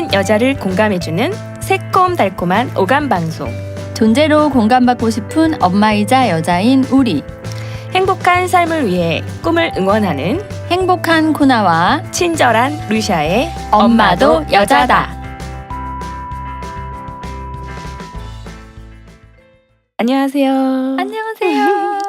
모든 여자를 공감해주는 새콤달콤한 오감방송. 존재로 공감받고 싶은 엄마이자 여자인 우리. 행복한 삶을 위해 꿈을 응원하는 행복한 코나와 친절한 루샤의 엄마도 여자다. 안녕하세요. 안녕하세요.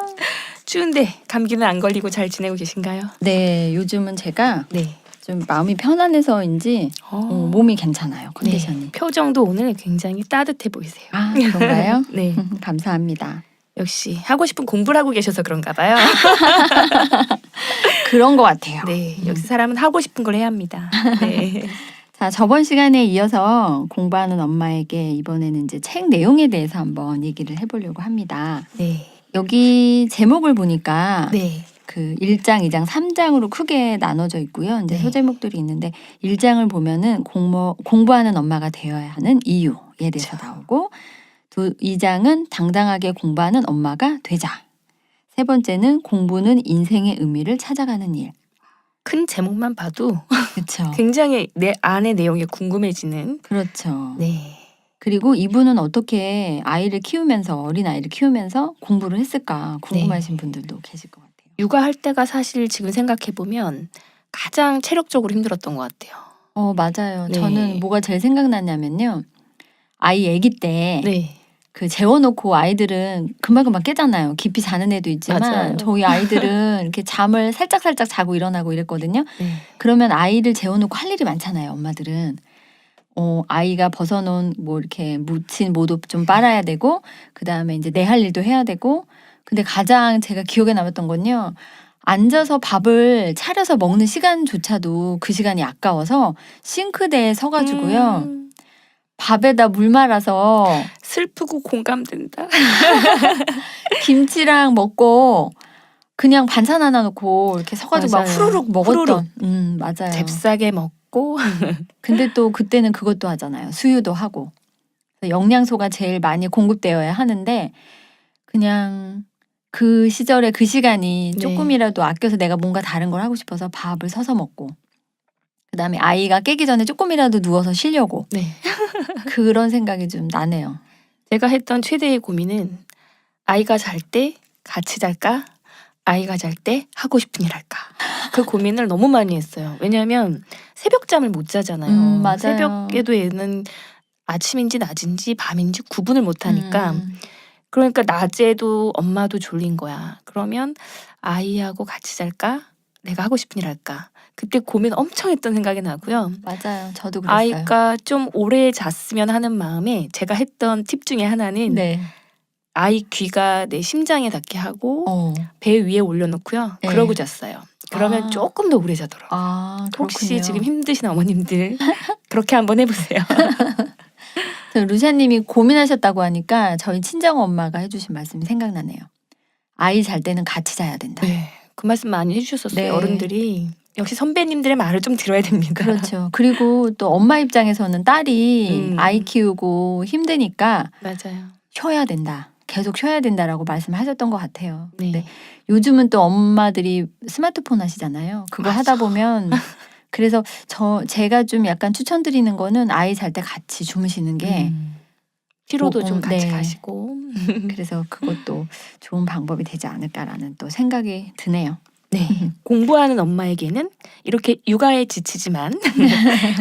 추운데 감기는 안 걸리고 잘 지내고 계신가요? 네, 요즘은 제가 네. 좀 마음이 편안해서인지 몸이 괜찮아요. 컨디션이. 네. 표정도 오늘 굉장히 따뜻해 보이세요. 아, 그런가요? 네. 감사합니다. 역시 하고 싶은 공부를 하고 계셔서 그런가 봐요. 그런 것 같아요. 네. 역시 사람은 하고 싶은 걸 해야 합니다. 네. 자, 저번 시간에 이어서 공부하는 엄마에게 이번에는 이제 책 내용에 대해서 한번 얘기를 해보려고 합니다. 네. 여기 제목을 보니까 네. 그 1장, 2장, 3장으로 크게 나눠져 있고요. 이제 네. 소제목들이 있는데 1장을 보면은 공부하는 엄마가 되어야 하는 이유에 대해서 그렇죠. 나오고 2장은 당당하게 공부하는 엄마가 되자. 세 번째는 공부는 인생의 의미를 찾아가는 일. 큰 제목만 봐도 그렇죠. 굉장히 내 안의 내용이 궁금해지는. 그렇죠. 네. 그리고 이분은 어떻게 아이를 키우면서 어린 아이를 키우면서 공부를 했을까 궁금하신 분들도 계실 것 같아요. 육아할 때가 사실 지금 생각해 보면 가장 체력적으로 힘들었던 것 같아요. 맞아요. 네. 저는 뭐가 제일 생각나냐면요. 아이 아기 때 네. 그 재워놓고 아이들은 금방금방 깨잖아요. 깊이 자는 애도 있지만 맞아요. 저희 아이들은 이렇게 잠을 살짝살짝 자고 일어나고 이랬거든요. 네. 그러면 아이를 재워놓고 할 일이 많잖아요. 엄마들은. 아이가 벗어놓은 뭐 이렇게 묻힌 모도 좀 빨아야 되고 그다음에 이제 내 할 일도 해야 되고 근데 가장 제가 기억에 남았던 건요. 앉아서 밥을 차려서 먹는 시간조차도 그 시간이 아까워서 싱크대에 서가지고요. 밥에다 물 말아서 슬프고 공감된다. 김치랑 먹고 그냥 반찬 하나 놓고 이렇게 서가지고 막 맞아요. 후루룩 먹었던. 후루룩. 맞아요. 잽싸게 먹고. 근데 또 그때는 그것도 하잖아요. 수유도 하고. 영양소가 제일 많이 공급되어야 하는데 그냥 그 시절에 그 시간이 네. 조금이라도 아껴서 내가 뭔가 다른 걸 하고 싶어서 밥을 서서 먹고 그다음에 아이가 깨기 전에 조금이라도 누워서 쉬려고 네. 그런 생각이 좀 나네요. 제가 했던 최대의 고민은 아이가 잘 때 같이 잘까? 아이가 잘 때 하고 싶은 일 할까? 그 고민을 너무 많이 했어요. 왜냐하면 새벽잠을 못 자잖아요. 맞아요. 새벽에도 얘는 아침인지 낮인지 밤인지 구분을 못 하니까 음. 그러니까 낮에도 엄마도 졸린 거야. 그러면 아이하고 같이 잘까? 내가 하고 싶은 일 할까? 그때 고민 엄청 했던 생각이 나고요. 맞아요. 저도 그랬어요. 아이가 좀 오래 잤으면 하는 마음에 제가 했던 팁 중에 하나는 네. 아이 귀가 내 심장에 닿게 하고 배 위에 올려놓고요. 네. 그러고 잤어요. 그러면 아. 조금 더 오래 자더라고요. 그렇군요. 혹시 지금 힘드신 어머님들 그렇게 한번 해보세요. 루샤님이 고민하셨다고 하니까 저희 친정 엄마가 해주신 말씀이 생각나네요. 아이 잘 때는 같이 자야 된다. 네, 그 말씀 많이 해주셨었어요. 네. 어른들이. 역시 선배님들의 말을 좀 들어야 됩니다. 그렇죠. 그리고 또 엄마 입장에서는 딸이 아이 키우고 힘드니까 맞아요. 쉬어야 된다. 계속 쉬어야 된다라고 말씀하셨던 것 같아요. 네. 근데 요즘은 또 엄마들이 스마트폰 하시잖아요. 그거 맞아. 하다 보면 그래서 제가 좀 약간 추천드리는 거는 아이 잘 때 같이 주무시는 게 피로도 좀 같이 네. 가시고. 그래서 그것도 좋은 방법이 되지 않을까라는 또 생각이 드네요. 네. 공부하는 엄마에게는 이렇게 육아에 지치지만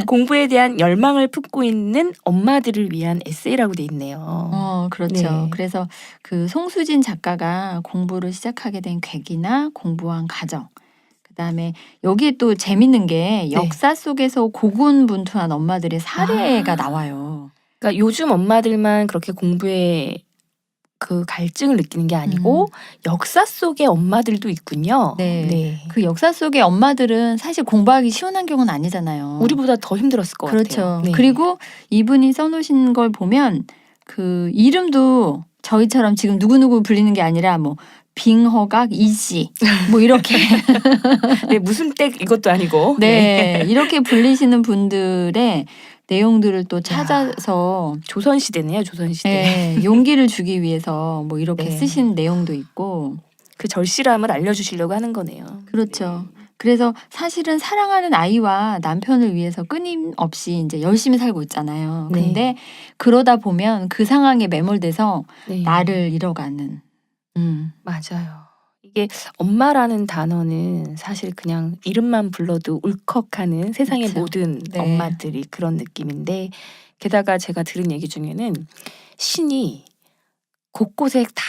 공부에 대한 열망을 품고 있는 엄마들을 위한 에세이라고 돼 있네요. 그렇죠. 네. 그래서 그 송수진 작가가 공부를 시작하게 된 계기나 공부한 과정 그다음에 여기에 또 재밌는 게 역사 속에서 고군분투한 엄마들의 사례가 나와요. 그러니까 요즘 엄마들만 그렇게 공부에 그 갈증을 느끼는 게 아니고 역사 속의 엄마들도 있군요. 네. 그 역사 속의 엄마들은 사실 공부하기 쉬운 환경은 아니잖아요. 우리보다 더 힘들었을 것 그렇죠. 같아요. 네. 그리고 이분이 써놓으신 걸 보면 그 이름도 저희처럼 지금 누구누구 불리는 게 아니라 뭐 빙허각 이씨 뭐 이렇게 네, 무슨 댁 이것도 아니고 네, 이렇게 불리시는 분들의 내용들을 또 찾아서 조선 시대네요. 조선 시대. 네, 용기를 주기 위해서 뭐 이렇게 네. 쓰신 내용도 있고 그 절실함을 알려주시려고 하는 거네요. 그렇죠. 그래서 사실은 사랑하는 아이와 남편을 위해서 끊임없이 이제 열심히 살고 있잖아요. 네. 근데 그러다 보면 그 상황에 매몰돼서 네. 나를 잃어가는. 맞아요. 이게 엄마라는 단어는 사실 그냥 이름만 불러도 울컥하는 세상의 그쵸. 모든 네. 엄마들이 그런 느낌인데 게다가 제가 들은 얘기 중에는 신이 곳곳에 다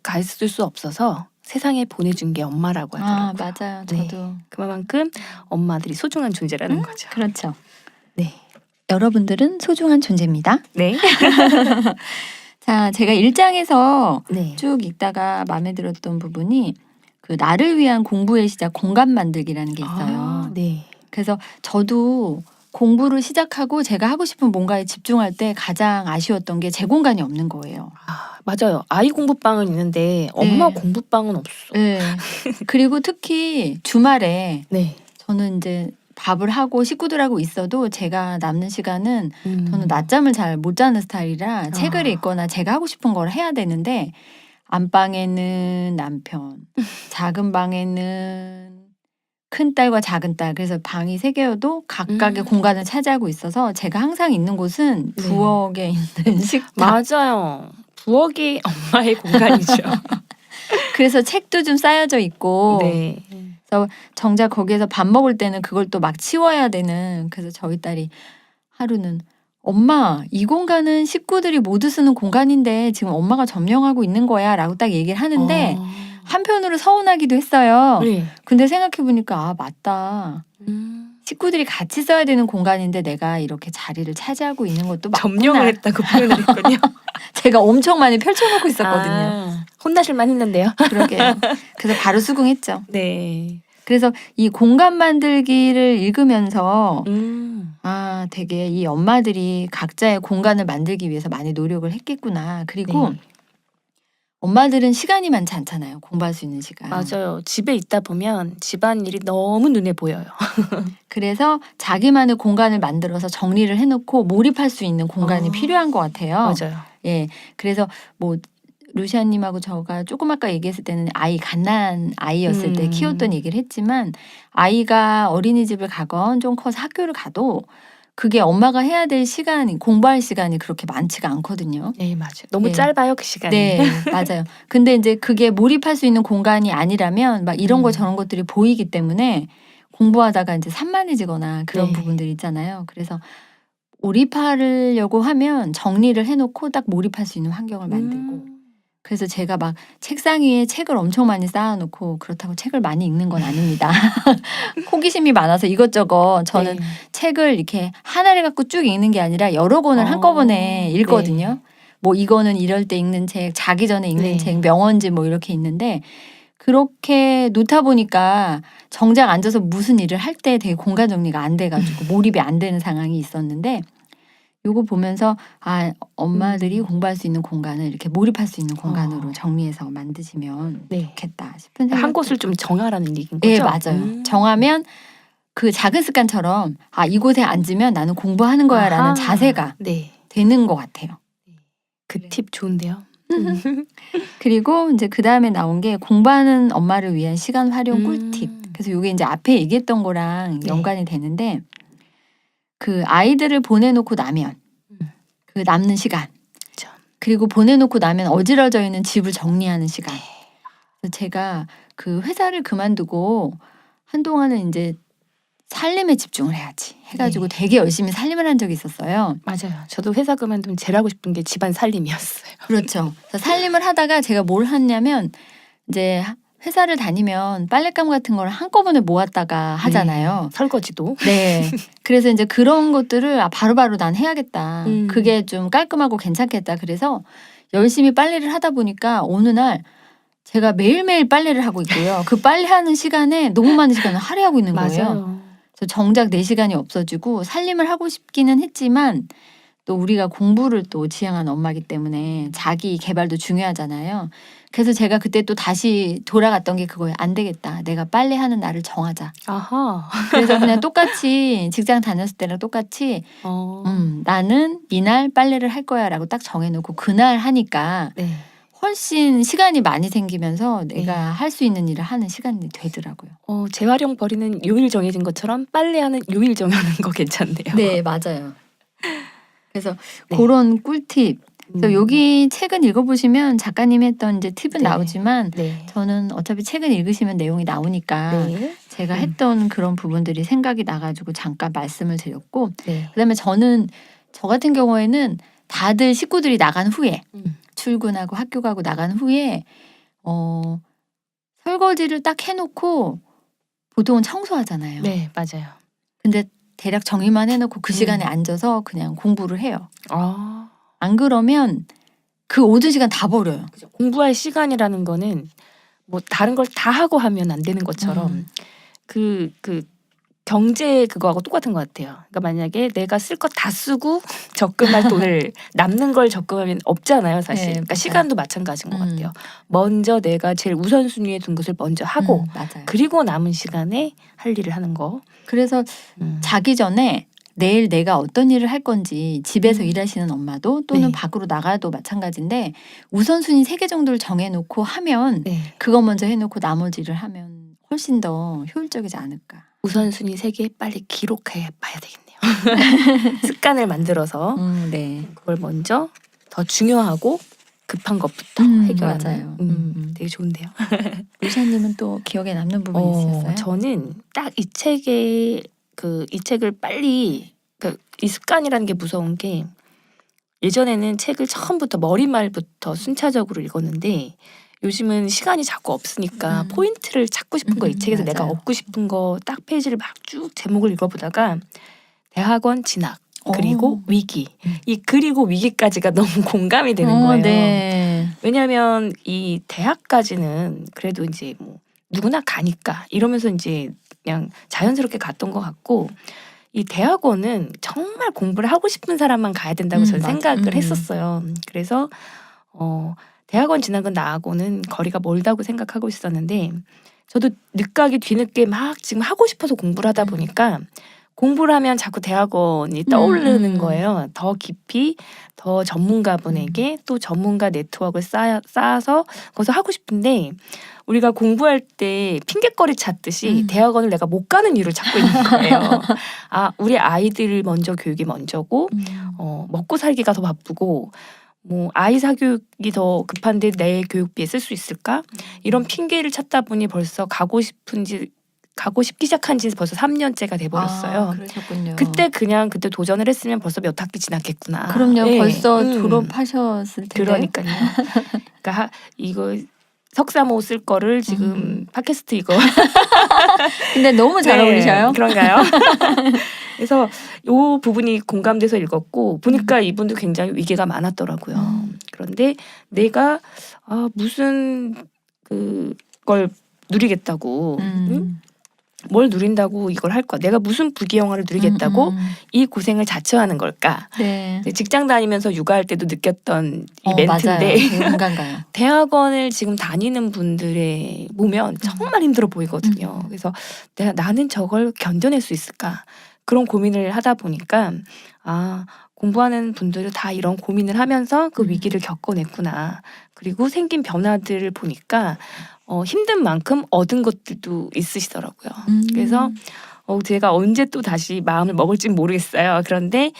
갔을 수 없어서 세상에 보내준 게 엄마라고 아, 하더라고요. 맞아요. 네. 저도. 그만큼 엄마들이 소중한 존재라는 거죠. 그렇죠. 네. 여러분들은 소중한 존재입니다. 네. 자, 제가 1장에서 네. 쭉 읽다가 마음에 들었던 부분이 그 나를 위한 공부의 시작 공간 만들기라는 게 있어요. 아, 네. 그래서 저도 공부를 시작하고 제가 하고 싶은 뭔가에 집중할 때 가장 아쉬웠던 게 제 공간이 없는 거예요. 아, 맞아요. 아이 공부방은 있는데 엄마 네. 공부방은 없어. 네. 그리고 특히 주말에 네. 저는 이제 밥을 하고 식구들하고 있어도 제가 남는 시간은 저는 낮잠을 잘 못 자는 스타일이라 책을 읽거나 제가 하고 싶은 걸 해야 되는데 안방에는 남편, 작은 방에는 큰딸과 작은딸, 그래서 방이 3개여도 각각의 공간을 차지하고 있어서 제가 항상 있는 곳은 네. 부엌에 있는 식탁. 맞아요. 부엌이 엄마의 공간이죠. 그래서 책도 좀 쌓여져 있고 네. 정작 거기에서 밥 먹을 때는 그걸 또 막 치워야 되는. 그래서 저희 딸이 하루는 엄마, 이 공간은 식구들이 모두 쓰는 공간인데 지금 엄마가 점령하고 있는 거야 라고 딱 얘기를 하는데 한편으로 서운하기도 했어요. 네. 근데 생각해보니까 아, 맞다. 식구들이 같이 써야 되는 공간인데 내가 이렇게 자리를 차지하고 있는 것도 맞구나. 점령을 했다고 표현을 했군요. 제가 엄청 많이 펼쳐놓고 있었거든요. 아, 혼나실만 했는데요. 그러게요. 그래서 바로 수긍했죠. 네. 그래서 이 공간 만들기를 읽으면서 아, 되게 이 엄마들이 각자의 공간을 만들기 위해서 많이 노력을 했겠구나. 그리고 네. 엄마들은 시간이 많지 않잖아요. 공부할 수 있는 시간. 맞아요. 집에 있다 보면 집안일이 너무 눈에 보여요. 그래서 자기만의 공간을 만들어서 정리를 해놓고 몰입할 수 있는 공간이 필요한 것 같아요. 맞아요. 예, 그래서 뭐 루시아님하고 저가 조금 아까 얘기했을 때는 갓난 아이였을 때 키웠던 얘기를 했지만 아이가 어린이집을 가건 좀 커서 학교를 가도 그게 엄마가 해야 될 시간이 공부할 시간이 그렇게 많지가 않거든요. 네, 맞아요. 너무 네. 짧아요, 그 시간이. 네, 맞아요. 근데 이제 그게 몰입할 수 있는 공간이 아니라면 막 이런 거 저런 것들이 보이기 때문에 공부하다가 이제 산만해지거나 그런 네. 부분들이 있잖아요. 그래서 몰입하려고 하면 정리를 해놓고 딱 몰입할 수 있는 환경을 만들고. 그래서 제가 막 책상 위에 책을 엄청 많이 쌓아놓고 그렇다고 책을 많이 읽는 건 아닙니다. 호기심이 많아서 이것저것 저는 네. 책을 이렇게 하나를 갖고 쭉 읽는 게 아니라 여러 권을 한꺼번에 읽거든요. 네. 뭐 이거는 이럴 때 읽는 책, 자기 전에 읽는 네. 책, 명언집 뭐 이렇게 있는데 그렇게 놓다 보니까 정작 앉아서 무슨 일을 할 때 되게 공간 정리가 안 돼가지고 몰입이 안 되는 상황이 있었는데 요거 보면서 엄마들이 공부할 수 있는 공간을 이렇게 몰입할 수 있는 공간으로 정리해서 만드시면 네. 좋겠다 싶은 생각. 한 곳을 좀 정하라는 얘기인 거죠? 네, 맞아요. 정하면 그 작은 습관처럼 이곳에 앉으면 나는 공부하는 거야라는 아하. 자세가 네. 되는 것 같아요. 그 팁 좋은데요. 그리고 이제 그 다음에 나온 게 공부하는 엄마를 위한 시간 활용 꿀팁. 그래서 이게 이제 앞에 얘기했던 거랑 네. 연관이 되는데 그 아이들을 보내놓고 나면 그 남는 시간 그쵸. 그리고 보내놓고 나면 어지러져 있는 집을 정리하는 시간. 그래서 제가 그 회사를 그만두고 한동안은 이제 살림에 집중을 해야지 해가지고 네. 되게 열심히 살림을 한 적이 있었어요. 맞아요. 저도 회사 그만두면 제일 하고 싶은 게 집안 살림이었어요. 그렇죠. 그래서 살림을 하다가 제가 뭘 했냐면 이제 회사를 다니면 빨랫감 같은 걸 한꺼번에 모았다가 하잖아요. 네. 설거지도. 네. 그래서 이제 그런 것들을 바로바로 난 해야겠다. 음. 그게 좀 깔끔하고 괜찮겠다. 그래서 열심히 빨래를 하다 보니까 어느 날 제가 매일매일 빨래를 하고 있고요. 그 빨래하는 시간에 너무 많은 시간을 할애하고 있는 거예요. 맞아요. 그래서 정작 내 시간이 없어지고 살림을 하고 싶기는 했지만 또 우리가 공부를 또 지향하는 엄마기 때문에 자기 개발도 중요하잖아요. 그래서 제가 그때 또 다시 돌아갔던 게 그거예요. 안 되겠다. 내가 빨래하는 날을 정하자. 아하. 그래서 그냥 똑같이 직장 다녔을 때랑 똑같이 나는 이날 빨래를 할 거야라고 딱 정해놓고 그날 하니까 네. 훨씬 시간이 많이 생기면서 내가 할 수 있는 일을 하는 시간이 되더라고요. 재활용 버리는 요일 정해진 것처럼 빨래하는 요일 정하는 거 괜찮네요. 네, 맞아요. 그래서 네. 그런 꿀팁. 그래서 음. 여기 책은 읽어보시면 작가님이 했던 이제 팁은 네. 나오지만 네. 저는 어차피 책은 읽으시면 내용이 나오니까 네. 제가 했던 그런 부분들이 생각이 나가지고 잠깐 말씀을 드렸고, 네. 그다음에 저 같은 경우에는 다들 식구들이 나간 후에 음. 출근하고 학교 가고 나간 후에 설거지를 딱 해놓고 보통은 청소하잖아요. 네, 맞아요. 근데 대략 정리만 해놓고 그 시간에 앉아서 그냥 공부를 해요. 아, 안 그러면 그 모든 시간 다 버려요. 그죠. 공부할 시간이라는 거는 뭐 다른 걸 다 하고 하면 안 되는 것처럼 그 경제 그거하고 똑같은 것 같아요. 그러니까 만약에 내가 쓸 것 다 쓰고 적금할 돈을 남는 걸 적금하면 없잖아요, 사실. 네, 그러니까 맞아요. 시간도 마찬가지인 것 같아요. 먼저 내가 제일 우선순위에 둔 것을 먼저 하고 맞아요. 그리고 남은 시간에 할 일을 하는 거. 그래서 자기 전에 내일 내가 어떤 일을 할 건지 집에서 일하시는 엄마도 또는 네. 밖으로 나가도 마찬가지인데 우선순위 3개 정도를 정해놓고 하면 네. 그거 먼저 해놓고 나머지를 하면 훨씬 더 효율적이지 않을까. 우선순위 3개 빨리 기록해 봐야 되겠네요. 습관을 만들어서 네. 그걸 먼저 더 중요하고 급한 것부터 해결하는. 맞아요. 되게 좋은데요. 루시아님은 또 기억에 남는 부분이 있으셨어요? 저는 딱 이 책에 이 책을 빨리 이 습관이라는 게 무서운 게 예전에는 책을 처음부터 머리말부터 순차적으로 읽었는데 요즘은 시간이 자꾸 없으니까 포인트를 찾고 싶은 거 이 책에서 내가 맞아요. 얻고 싶은 거 딱 페이지를 막 쭉 제목을 읽어보다가 대학원 진학 그리고 위기 이 그리고 위기까지가 너무 공감이 되는 거예요. 네. 왜냐하면 이 대학까지는 그래도 이제 뭐 누구나 가니까 이러면서 이제 그냥 자연스럽게 갔던 것 같고 이 대학원은 정말 공부를 하고 싶은 사람만 가야 된다고 저는 맞아. 생각을 했었어요. 그래서 대학원 진학은 나하고는 거리가 멀다고 생각하고 있었는데 저도 늦가기 뒤늦게 막 지금 하고 싶어서 공부를 하다 보니까 공부를 하면 자꾸 대학원이 떠오르는 거예요. 더 깊이 더 전문가분에게 또 전문가 네트워크를 쌓아서 거기서 하고 싶은데 우리가 공부할 때 핑계거리 찾듯이 대학원을 내가 못 가는 이유를 찾고 있는 거예요. 아, 우리 아이들 먼저 교육이 먼저고 먹고 살기가 더 바쁘고 뭐 아이 사교육이 더 급한데 내 교육비에 쓸 수 있을까? 이런 핑계를 찾다 보니 벌써 가고 싶기 시작한 지 벌써 3년째가 돼버렸어요. 그러셨군요. 그때 도전을 했으면 벌써 몇 학기 지났겠구나. 그럼요. 네. 벌써 졸업하셨을 텐데. 그러니까요. 그러니까 이거 석사모 쓸 거를 지금 팟캐스트 이거 근데 너무 잘 어울리셔요. 그런가요? 그래서 이 부분이 공감돼서 읽었고 보니까 이분도 굉장히 위기가 많았더라고요. 그런데 내가 무슨 그걸 누리겠다고 뭘 누린다고 이걸 할 거야. 내가 무슨 부귀영화를 누리겠다고 이 고생을 자처하는 걸까? 네. 직장 다니면서 육아할 때도 느꼈던 이 멘트인데 맞아요. 공감 가요. 대학원을 지금 다니는 분들의 보면 정말 힘들어 보이거든요. 그래서 나는 저걸 견뎌낼 수 있을까? 그런 고민을 하다 보니까 공부하는 분들은 다 이런 고민을 하면서 그 위기를 겪어냈구나. 그리고 생긴 변화들을 보니까 힘든 만큼 얻은 것들도 있으시더라고요. 그래서 제가 언제 또 다시 마음을 먹을지 모르겠어요. 그런데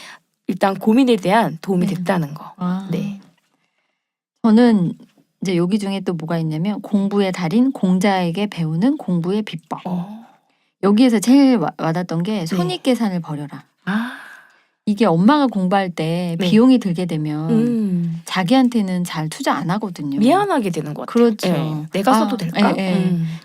일단 고민에 대한 도움이 됐다는 거. 네. 저는 이제 여기 중에 또 뭐가 있냐면 공부의 달인 공자에게 배우는 공부의 비법. 여기에서 제일 와닿던 게 손익계산을 버려라. 이게 엄마가 공부할 때 비용이 들게 되면 자기한테는 잘 투자 안 하거든요. 미안하게 되는 것 같아요. 그렇죠. 네. 내가 써도 될까?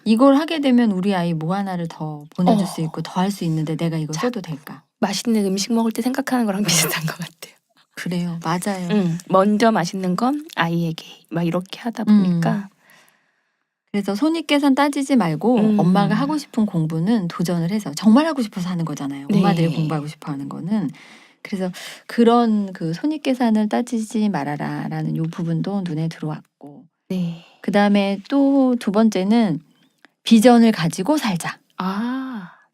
이걸 하게 되면 우리 아이 뭐 하나를 더 보내줄 수 있고 더 할 수 있는데 내가 이걸 써도 될까? 맛있는 음식 먹을 때 생각하는 거랑 비슷한 것 같아요. 그래요. 맞아요. 먼저 맛있는 건 아이에게 막 이렇게 하다 보니까 그래서 손익계산 따지지 말고 엄마가 하고 싶은 공부는 도전을 해서 정말 하고 싶어서 하는 거잖아요. 엄마들이 공부하고 싶어 하는 거는. 그래서 그런 그 손익계산을 따지지 말아라라는 요 부분도 눈에 들어왔고 그다음에 또 두 번째는 비전을 가지고 살자.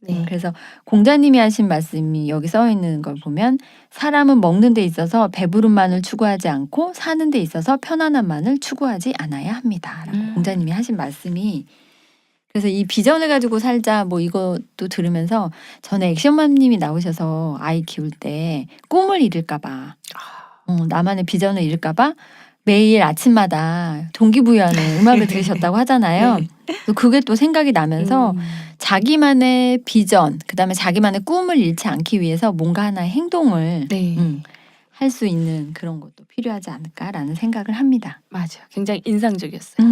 네. 그래서 공자님이 하신 말씀이 여기 써 있는 걸 보면 사람은 먹는 데 있어서 배부름만을 추구하지 않고 사는 데 있어서 편안함만을 추구하지 않아야 합니다. 라고 공자님이 하신 말씀이 그래서 이 비전을 가지고 살자 뭐 이것도 들으면서 전에 액션맘님이 나오셔서 아이 키울 때 꿈을 잃을까 봐 나만의 비전을 잃을까 봐 매일 아침마다 동기부여하는 음악을 들으셨다고 하잖아요. 네. 그래서 그게 또 생각이 나면서 자기만의 비전, 그다음에 자기만의 꿈을 잃지 않기 위해서 뭔가 하나의 행동을 네. 할 수 있는 그런 것도 필요하지 않을까라는 생각을 합니다. 맞아요. 굉장히 인상적이었어요.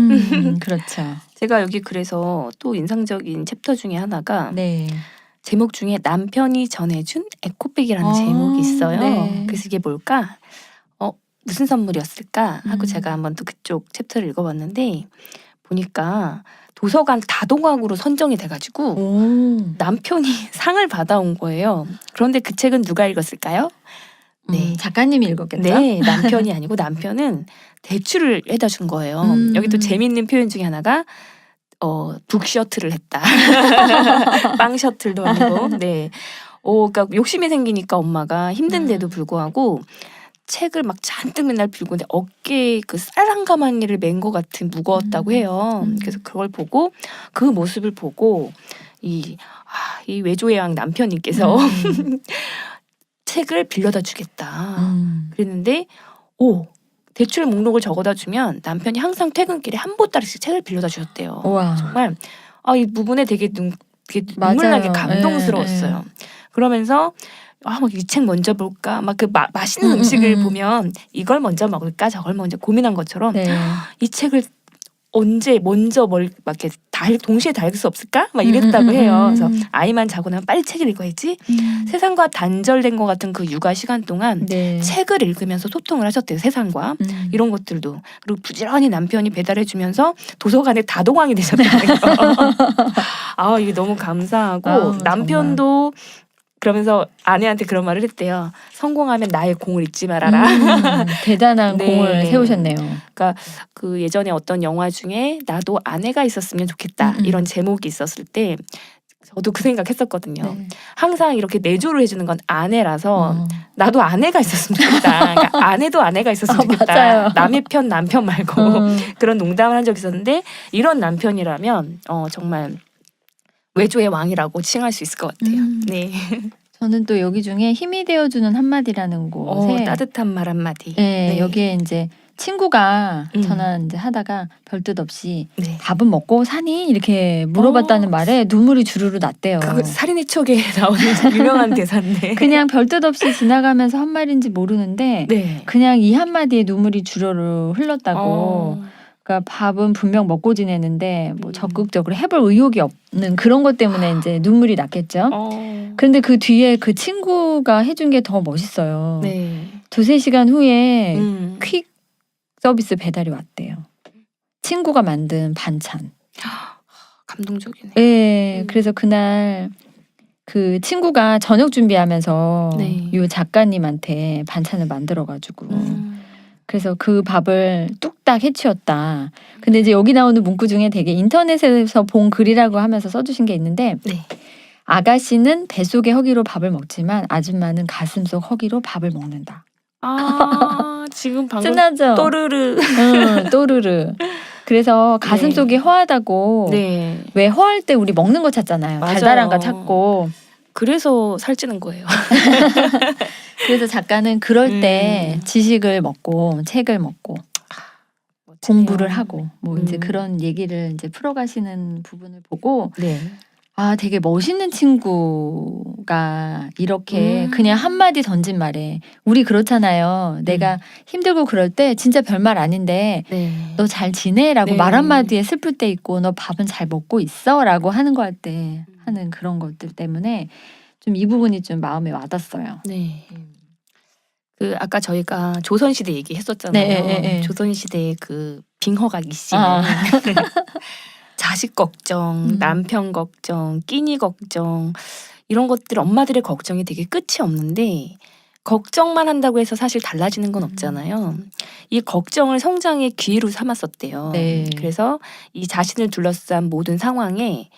그렇죠. 제가 여기 그래서 또 인상적인 챕터 중에 하나가 네. 제목 중에 남편이 전해준 에코백이라는 제목이 있어요. 네. 그래서 이게 뭘까? 무슨 선물이었을까? 하고 음. 제가 한번 또 그쪽 챕터를 읽어봤는데 보니까 도서관 다동학으로 선정이 돼가지고 오. 남편이 상을 받아온 거예요. 그런데 그 책은 누가 읽었을까요? 네. 작가님이 읽었겠죠? 네, 남편이 아니고 남편은 대출을 해다 준 거예요. 여기 또 재미있는 표현 중에 하나가 북셔틀을 했다. 빵 셔틀도 아니고. 네. 그러니까 욕심이 생기니까 엄마가 힘든데도 불구하고 책을 막 잔뜩 맨날 빌고 근데 어깨에 그 쌀 한 가마니를 맨 것 같은 무거웠다고 해요. 그래서 그걸 보고 그 모습을 보고 이 외조의 왕 남편님께서 책을 빌려다 주겠다. 그랬는데 대출 목록을 적어다 주면 남편이 항상 퇴근길에 한 보따리씩 책을 빌려다 주셨대요. 우와. 정말 이 부분에 되게 눈물 맞아요. 나게 감동스러웠어요. 그러면서 막 이 책 먼저 볼까? 막 그 맛있는 음식을 보면 이걸 먼저 먹을까? 저걸 먼저 고민한 것처럼 네. 이 책을 언제 먼저 막 이렇게 동시에 다 읽을 수 없을까? 막 이랬다고 해요. 그래서 아이만 자고 나면 빨리 책을 읽어야지. 세상과 단절된 것 같은 그 육아 시간 동안 네. 책을 읽으면서 소통을 하셨대요. 세상과. 이런 것들도. 그리고 부지런히 남편이 배달해주면서 도서관의 다도광이 되셨다는 거. 이게 너무 감사하고 남편도 그러면서 아내한테 그런 말을 했대요. 성공하면 나의 공을 잊지 말아라. 대단한 네. 공을 세우셨네요. 그러니까 그 예전에 어떤 영화 중에 나도 아내가 있었으면 좋겠다 이런 제목이 있었을 때 저도 그 생각했었거든요. 네. 항상 이렇게 내조를 해주는 건 아내라서 나도 아내가 있었으면 좋겠다. 그러니까 아내도 아내가 있었으면 좋겠다. 맞아요. 남의 편 남편 말고 그런 농담을 한 적이 있었는데 이런 남편이라면 정말 외조의 왕이라고 칭할 수 있을 것 같아요. 네. 저는 또 여기 중에 힘이 되어주는 한마디라는 곳에 따뜻한 말 한마디. 네, 여기에 이제 친구가 전화 이제 하다가 별뜻 없이 밥은 먹고 사니? 이렇게 물어봤다는 말에 눈물이 주르르 났대요. 그거 살인의 촉에 나오는 유명한 대사인데. 그냥 별뜻 없이 지나가면서 한 말인지 모르는데 그냥 이 한마디에 눈물이 주르르 흘렀다고. 그러니까 밥은 분명 먹고 지내는데 뭐 적극적으로 해볼 의욕이 없는 그런 것 때문에 이제 눈물이 났겠죠. 그런데 그 뒤에 그 친구가 해준 게 더 멋있어요. 네. 2-3시간 후에 퀵 서비스 배달이 왔대요. 친구가 만든 반찬. 감동적이네. 네, 그래서 그날 그 친구가 저녁 준비하면서 이 작가님한테 반찬을 만들어가지고 그래서 그 밥을 뚝딱 해치웠다. 근데 이제 여기 나오는 문구 중에 되게 인터넷에서 본 글이라고 하면서 써주신 게 있는데 아가씨는 뱃속의 허기로 밥을 먹지만 아줌마는 가슴속 허기로 밥을 먹는다. 지금 방금 쓴하죠? 또르르. 또르르. 그래서 가슴속이 허하다고 왜 허할 때 우리 먹는 거 찾잖아요. 맞아요. 달달한 거 찾고. 그래서 살찌는 거예요. 그래서 작가는 그럴 때 지식을 먹고 책을 먹고 공부를 하고 뭐 이제 그런 얘기를 이제 풀어가시는 부분을 보고 되게 멋있는 친구가 이렇게 그냥 한마디 던진 말에 우리 그렇잖아요. 내가 힘들고 그럴 때 진짜 별말 아닌데 너 잘 지내?라고 말 한마디에 슬플 때 있고 너 밥은 잘 먹고 있어? 라고 하는 거 할 때 하는 그런 것들 때문에 좀 이 부분이 좀 마음에 와닿았어요. 그 아까 저희가 조선시대 얘기했었잖아요. 조선시대의 그 빙허각 이씨는 자식 걱정, 남편 걱정, 끼니 걱정 이런 것들 엄마들의 걱정이 되게 끝이 없는데 걱정만 한다고 해서 사실 달라지는 건 없잖아요. 이 걱정을 성장의 기회로 삼았었대요. 그래서 이 자신을 둘러싼 모든 상황에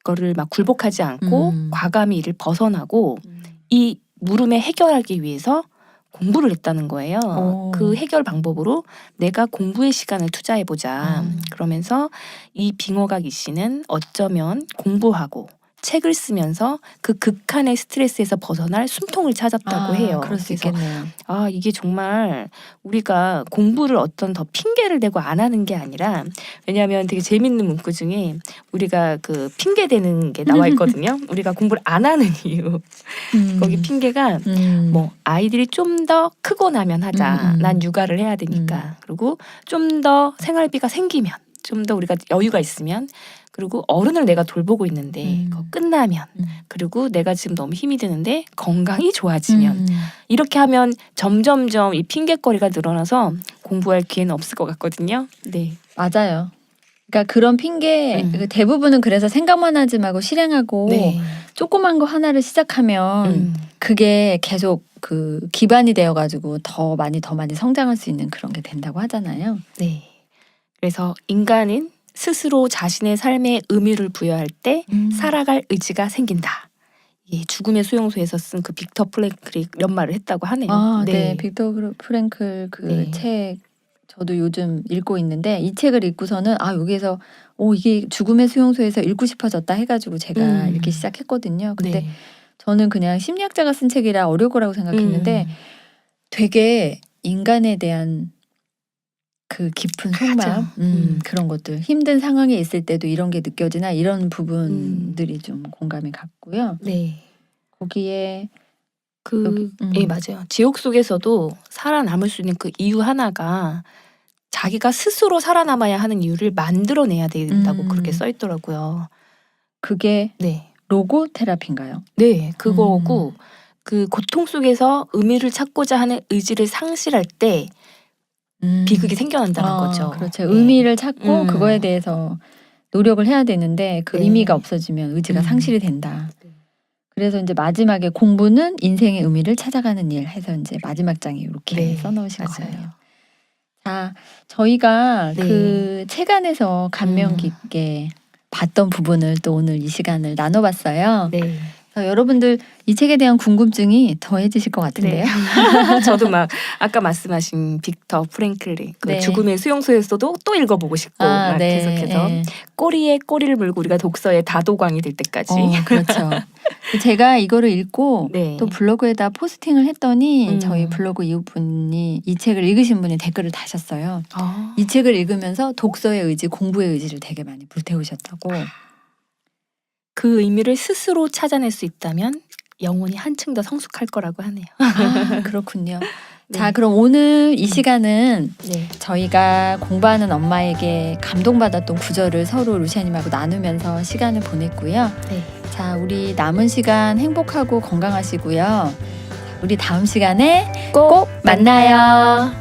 거를 막 굴복하지 않고 과감히 이를 벗어나고 음. 이 물음에 해결하기 위해서 공부를 했다는 거예요. 오. 그 해결 방법으로 내가 공부의 시간을 투자해보자. 그러면서 이 빙어각 이 씨는 어쩌면 공부하고 책을 쓰면서 그 극한의 스트레스에서 벗어날 숨통을 찾았다고 해요. 그럴 수 그래서 있겠네요. 이게 정말 우리가 공부를 어떤 더 핑계를 대고 안 하는 게 아니라, 왜냐하면 되게 재밌는 문구 중에 우리가 그 핑계 대는 게 나와 있거든요. 우리가 공부를 안 하는 이유. 거기 핑계가 뭐 아이들이 좀 더 크고 나면 하자. 난 육아를 해야 되니까. 그리고 좀 더 생활비가 생기면, 좀 더 우리가 여유가 있으면, 그리고 어른을 내가 돌보고 있는데 그거 끝나면, 그리고 내가 지금 너무 힘이 드는데 건강이 좋아지면, 이렇게 하면 점점점 이 핑계거리가 늘어나서 공부할 기회는 없을 것 같거든요. 네. 맞아요. 그러니까 그런 핑계 그 대부분은 그래서 생각만 하지 말고 실행하고 네. 조그만 거 하나를 시작하면 그게 계속 그 기반이 되어가지고 더 많이 성장할 수 있는 그런 게 된다고 하잖아요. 네. 그래서 인간은 스스로 자신의 삶에 의미를 부여할 때 살아갈 의지가 생긴다. 예, 죽음의 수용소에서 쓴 그 빅터 프랭클이 이런 말을 했다고 하네요. 네. 빅터 프랭클 그 네. 책 저도 요즘 읽고 있는데 이 책을 읽고서는 여기에서 이게 죽음의 수용소에서 읽고 싶어졌다 해가지고 제가 읽기 시작했거든요. 근데 네. 저는 그냥 심리학자가 쓴 책이라 어려울 거라고 생각했는데 되게 인간에 대한 그 깊은 속마음 그런 것들, 힘든 상황에 있을 때도 이런 게 느껴지나 이런 부분들이 좀 공감이 갔고요. 네. 거기에 예, 맞아요. 지옥 속에서도 살아남을 수 있는 그 이유 하나가 자기가 스스로 살아남아야 하는 이유를 만들어내야 된다고 그렇게 써 있더라고요. 그게 네. 로고 테라피인가요? 네, 그거고 그 고통 속에서 의미를 찾고자 하는 의지를 상실할 때 비극이 생겨난다는 거죠. 그렇죠. 네. 의미를 찾고 그거에 대해서 노력을 해야 되는데 그 네. 의미가 없어지면 의지가 상실이 된다. 그래서 이제 마지막에 공부는 인생의 의미를 찾아가는 일 해서 이제 마지막 장에 이렇게 네, 써놓으신 맞아요. 거예요. 자, 저희가 네. 그 책 안에서 감명 깊게 봤던 부분을 또 오늘 이 시간을 나눠봤어요. 네. 그래서 여러분들 이 책에 대한 궁금증이 더해지실 것 같은데요. 네. 저도 막 아까 말씀하신 빅터 프랭클의 그 네. 죽음의 수용소에서도 또 읽어보고 싶고 막 계속해서 꼬리에 꼬리를 물고 우리가 독서의 다도광이 될 때까지. 그렇죠. 제가 이거를 읽고 네. 또 블로그에다 포스팅을 했더니 저희 블로그 이웃분이 이 책을 읽으신 분이 댓글을 다셨어요. 이 책을 읽으면서 독서의 의지, 공부의 의지를 되게 많이 불태우셨다고. 그 의미를 스스로 찾아낼 수 있다면 영혼이 한층 더 성숙할 거라고 하네요. 그렇군요. 네. 자, 그럼 오늘 이 시간은 네. 저희가 공부하는 엄마에게 감동받았던 구절을 서로 루시아님하고 나누면서 시간을 보냈고요. 네. 자, 우리 남은 시간 행복하고 건강하시고요. 우리 다음 시간에 꼭 만나요.